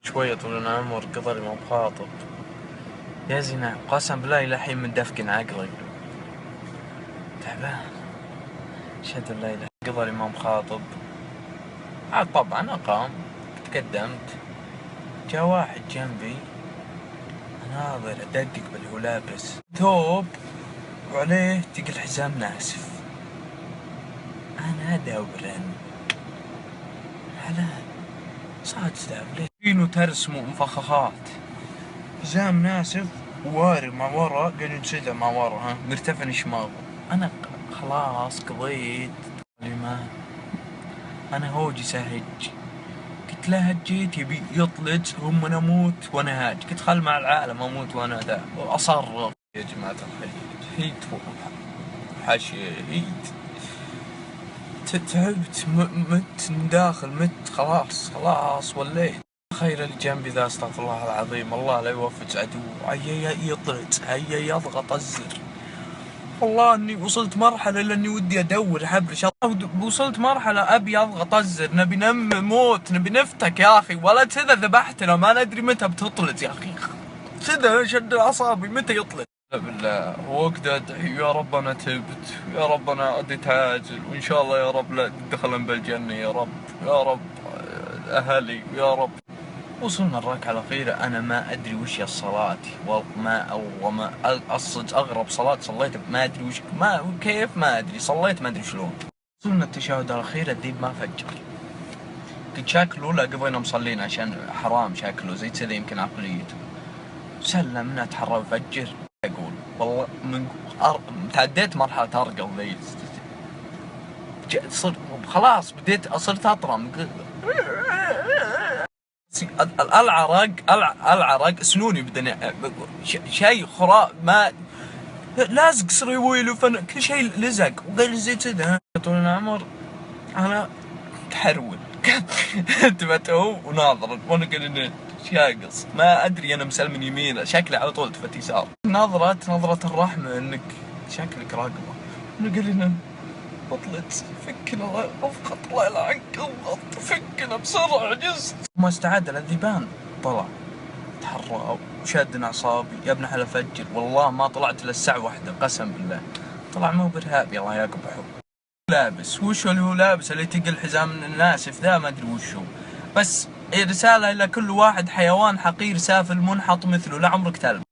شوية طول العمر قدري ما بخاطب. يا زينة قسم بالله إلى الحين مدفقن عقلي تعبان. أشهد أن لا إله قدري ما بخاطب. عاد طبعا أقام تقدمت، جا واحد جنبي ناظر أدقق باللي هو لابس ثوب وعليه تقل حزام ناسف. أنا دورن حلال صاد ليه فينو ترسموا مفخخات، حزام ناسف وواري مع ورا قاعد ينسدع مع ورا ها مرتفع شماغه. أنا خلاص قضيت ما أنا هوجي سهج. قلت له هجيت يبي يطلج هم نموت وانا هاج. قلت خل مع العالم اموت وانا ذا واصرف. يا جماعة الخير هيت حاشي هيت تعبت مت من داخل مت خلاص وليت. خير اللي جنبي ذا استغفر الله العظيم الله لا يوفق عدو. هيا يطلج هيا يضغط الزر. والله اني وصلت مرحلة لاني ودي ادور حبل وصلت مرحلة ابي اضغط الزر نبي نموت نبي نفتك يا اخي. ولا كذا ذبحتنا ما ندري متى بتطلت يا اخي. كذا شد اعصابي متى يطلت. بالله وكذا ادعي يا رب انا تبت يا رب انا اديت عاجل وان شاء الله يا رب لا تدخلن بالجنة يا رب يا رب اهلي يا رب. وصلنا الركعة الأخيرة أنا ما أدري وش هي الصلاة وما الصج أغرب صلاة صليت ما أدري وش ما كيف ما أدري صليت ما أدري شلون. وصلنا التشهد الأخير الذيب ما فجر. قلت شكله لا قضينا مصلين عشان حرام شكله زي كذا يمكن عقليته. سلمنا تحرى وفجر. أقول والله من تعديت مرحلة أرقل ذي صرت خلاص بديت صرت أطرم العرق سنوني بدني شيء خرا ما لازق سريويل وفن كل شيء لزق وقال زي كذا. طول العمر انا تحرول تبتو وناظر وانا قاعد شاقص ما ادري انا مسلم من يمين شكله على طول تفت يسار. نظرة الرحمة انك شكلك راقبة انا قال لنا بطلت فكنا الله افقط الله يلعنك اضغط فكنا بسرعة عجزت. ما استعد الذيبان طلع تحرى وشادنا اعصابي يا ابن حلا فجر. والله ما طلعت الا الساعة 1 قسم بالله. طلع مو برهابي الله يقبحه. لابس وشو اللي هو لابس اللي تقل حزام الناسف ذا ما ادري وشو. بس رسالة الى كل واحد حيوان حقير سافل منحط مثله لا عمرك تلبس.